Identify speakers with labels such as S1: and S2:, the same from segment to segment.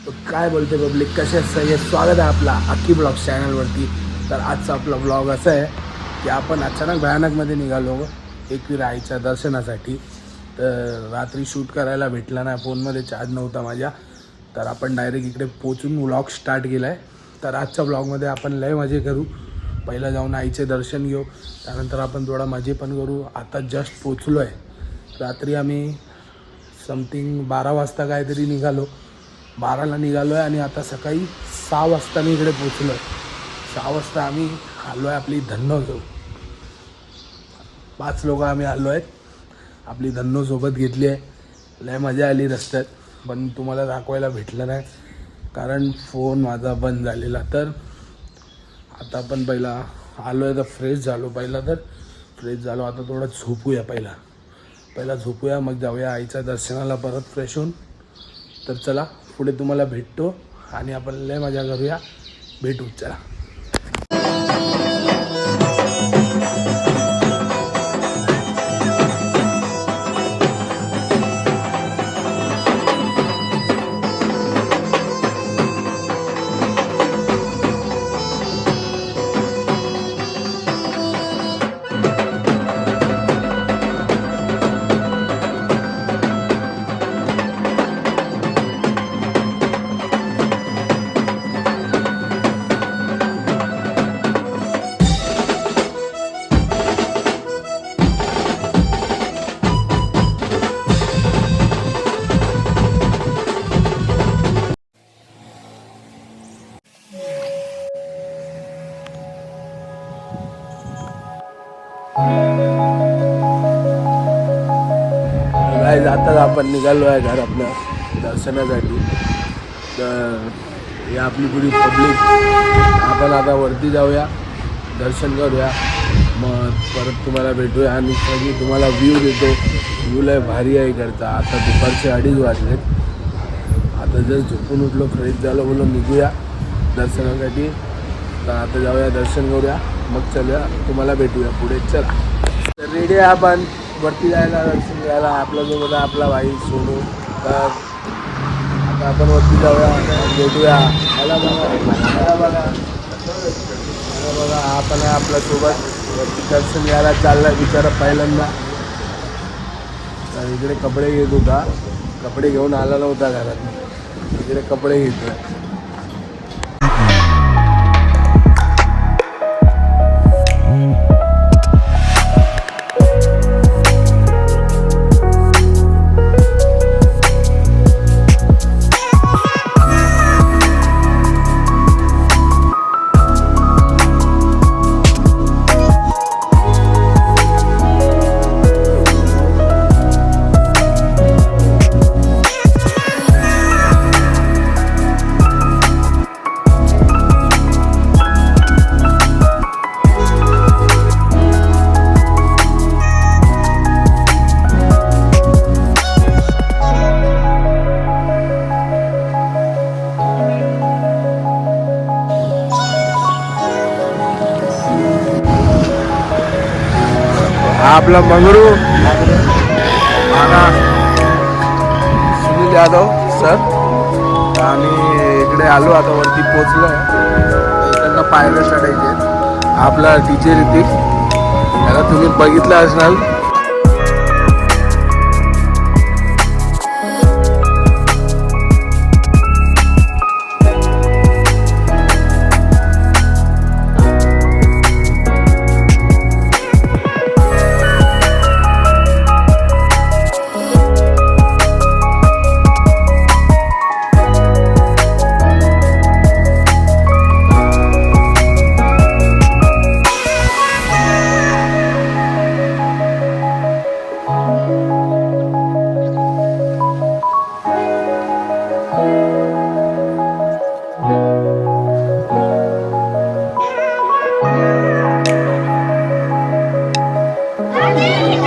S1: काय बोलते पब्लिक, कसे सगळे स्वागत आहे आपला अक्की ब्लॉग चॅनलवरती. तर आजचा आपला ब्लॉग असा आहे की आपण अचानक भयानकमध्ये निघालो एकविरा आईच्या दर्शनासाठी. तर रात्री शूट करायला भेटला नाही, फोनमध्ये चार्ज नव्हता माझ्या. तर आपण डायरेक्ट इकडे पोचून व्लॉग स्टार्ट केला आहे. तर आजच्या ब्लॉगमध्ये आपण लय मजे करू. पहिला जाऊन आईचे दर्शन घेऊ, त्यानंतर आपण थोडा मजे पण करू. आता जस्ट पोचलो आहे. रात्री आम्ही समथिंग 12 वाजता काहीतरी निघालो, 12ला निघालो आहे आणि आता सकाळी 6 वाजता मी इकडे पोचलो आहे. 6 वाजता आम्ही आलो आहे आपली धन्नो घेऊ. 5 लोक आम्ही आलो आहेत, आपली धन्नो सोबत घेतली आहे. लय मजा आली रस्त्यात, पण तुम्हाला दाखवायला भेटलं नाही कारण फोन माझा बंद झालेला. तर आता आपण पहिला आलो आहे तर फ्रेश झालो. आता थोडं झोपूया. पहिला झोपूया, मग जाऊया आईच्या दर्शनाला परत फ्रेश होऊन. तर चला पुढे तुम्हाला भेटतो आणि आपण लय मजा करूया. भेटू, चला. आताच आपण निघालो आहे घर आपल्या दर्शनासाठी. तर ही आपली पुरी पब्लिक. आपण आता वरती जाऊया, दर्शन करूया, मग परत तुम्हाला भेटूया आणि सगळी तुम्हाला व्ह्यू देतो. व्ह्यू लय भारी आहे इकडचा. आता दुपारचे 2:30 वाजलेत. आता जर झोपून उठलो, फ्रेश झालो, बोललो निघूया दर्शनासाठी. तर आता जाऊया, दर्शन करूया, मग चलूया, तुम्हाला भेटूया पुढे. चला, तर रेडी आहे आपण वरती जायला, दर्शन घ्यायला. आपल्यासोबत आपला भाई सोनू. तर आता आपण वरती जाऊया, भेटूया. मला बघा आपण आहे आपल्यासोबत. वरती दर्शन घ्यायला चालला बिचारा पहिल्यांदा. तर इकडे कपडे घेत होता, कपडे घेऊन आला नव्हता घरात. इकडे कपडे घेतो. आपला मंगरू सुनील यादव सर. आणि इकडे आलो, आता वरती पोचलो आहे. त्यांना पाहायला चढायचे. आपला टीचर ऋतिक, त्याला तुम्ही बघितलं असणार.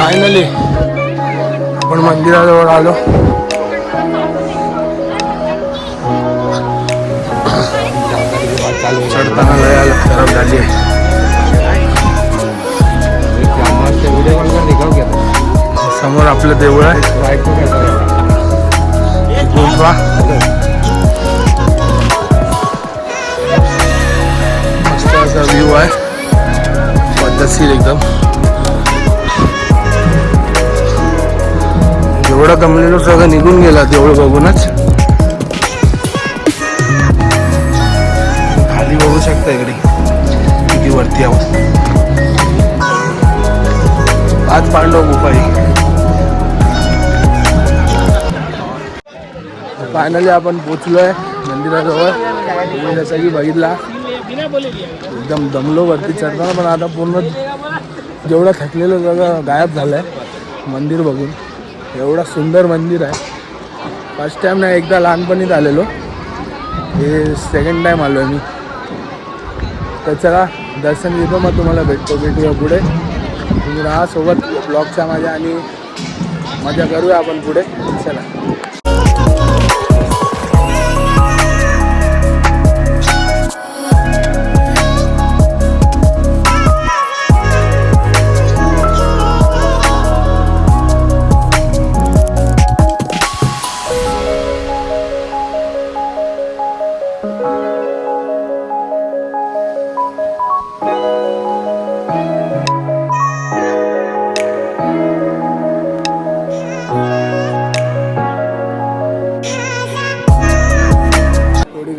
S1: फायनली आपण मंदिराजवळ आलो. चढताना लय खराब झाली आहे. समोर आपलं देऊळ आहे. माणूस सगळं निघून गेला तेवढं बघूनच. खाली बघू शकता इकडे किती वरती आहोत. 5 पांडव गुफा आहे. फायनली आपण पोचलोय मंदिराजवळ. तुम्ही जसं की बघितला एकदम दमलो वरती चढताना, पण आता पूर्ण जेवढं थकलेलं सगळं गायब झालंय मंदिर बघून. एवढं सुंदर मंदिर आहे. फर्स्ट टाइम नाही, एकदा लहानपणीच आलेलो, हे सेकंड टाइम आलो आहे मी. तर चला दर्शन घेतो, मग तुम्हाला भेटूया पुढे. तुम्ही राहा सोबत ब्लॉगच्या माझ्या आणि मजा करूया आपण पुढे. चला.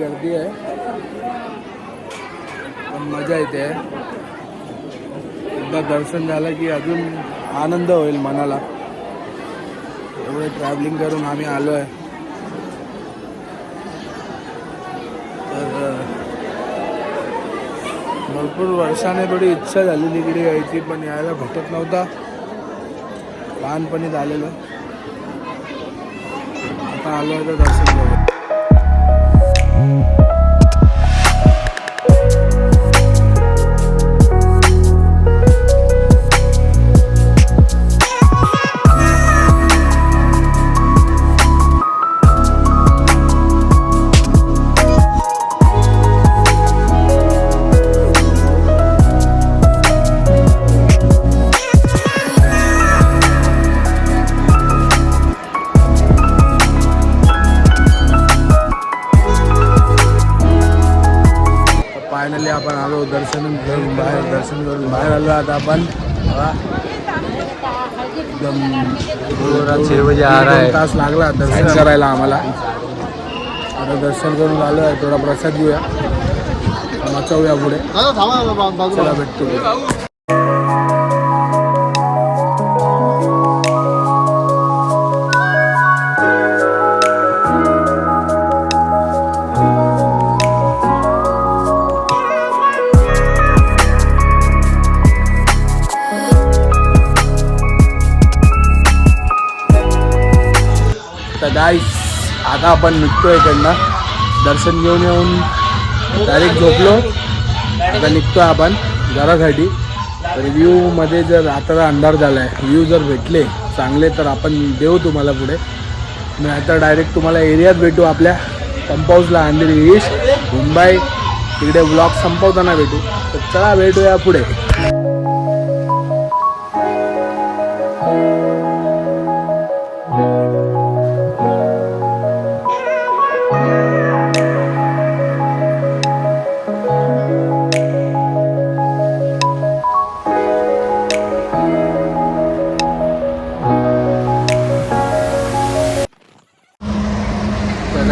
S1: गर्दी आहे पण मजा येते. एकदा दर्शन झालं की अजून आनंद होईल मनाला. एवढे ट्रॅव्हलिंग करून आम्ही आलो आहे, तर भरपूर वर्षाने थोडी इच्छा झालेली इकडे यायची, पण यायला भेटत नव्हता. लहानपणीच आलेलो, आता आलो आहे तर दर्शन घेऊ. फायनली आपण आलो दर्शन करून बाहेर आलो. आता आपण एकदम 2 तास लागला दर्शन करायला आम्हाला. आता दर्शन करून आलो आहे, थोडा प्रसाद घेऊया, वाचवूया पुढे. चला भेटतो. तर गाईस आता आपण निघतोय इकडनं. दर्शन घेऊन येऊन डायरेक्ट झोपलो. आता निघतोय आपण घरासाठी. रिव्ह्यूमध्ये जर आता अंधार झाला आहे, व्ह्यू जर भेटले चांगले तर आपण देऊ तुम्हाला पुढे. मी आता डायरेक्ट तुम्हाला एरियात भेटू, आपल्या पंप हाऊसला अंधेरी ईस्ट मुंबई. तिकडे ब्लॉग संपवताना भेटू. तर चला भेटूया पुढे.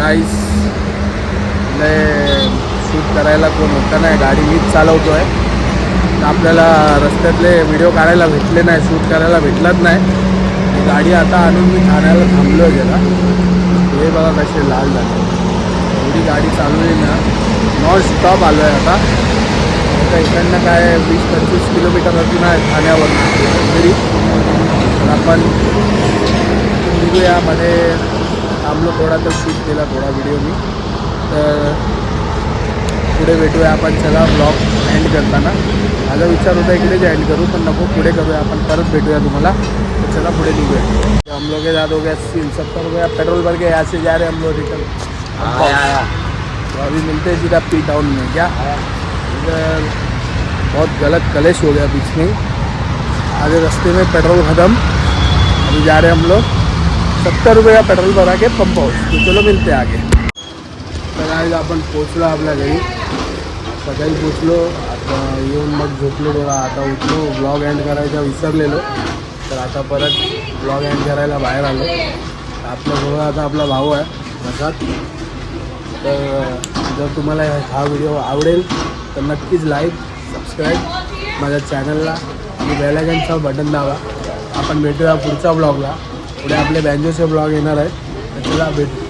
S1: गाईस शूट करायला कोण होतं नाही, गाडी मीच चालवतो आहे. तर आपल्याला रस्त्यातले व्हिडिओ काढायला भेटले नाही, शूट करायला भेटलंच नाही. गाडी आता आणून मी ठाण्याला थांबलो आहे जरा. हे बघा कसे लाल झाले. एवढी गाडी चालवली ना, नॉन स्टॉप आलो आहे आता. आता इकडनं काय 20-25 किलोमीटर होती ना ठाण्यावर तरी. तर आपण निघूयामध्ये थांबलो थोडा, तर शूट केला थोडा व्हिडिओ मी. तर पुढे भेटूया आपण. चला ब्लॉग एंड करताना माझा विचार होता इकडेच एंड करू, पण नको पुढे करूया आपण, परत भेटूया तुम्हाला. तो चला पुढे निघूया. हम लोग के साथ हो गया 70 रुपया पेट्रोल भर के यहाँ से जा रहे हम लोग रिटर्न. तो अभी मिलते हैं सीधा पी टाउन में. क्या इधर बहुत गलत कलेश हो गया बीच में. आगे रास्ते में पेट्रोल ख़त्म. अभी जा रहे हम लोग 70 रुपये का पेट्रोल भरा के पंप हाउस. तो चलो मिलते आगे. तर आज आपण पोचलो आपल्या घरी. सकाळी पोचलो, आता येऊन मग झोपलो थोडा. आता उठलो, ब्लॉग एंड करायचा विसरलेलो, तर आता परत ब्लॉग एंड करायला बाहेर आलो. आपल्याजवळ आता आपला भाऊ आहे प्रसाद. तर जर तुम्हाला हा व्हिडिओ आवडेल तर नक्कीच लाईक सबस्क्राईब माझ्या चॅनलला आणि बेल आयकॉनचं बटन दाबा. आपण भेटूया पुढच्या ब्लॉगला. पुढे आपले बँजोचे ब्लॉग येणार आहेत. तर चला भेटू.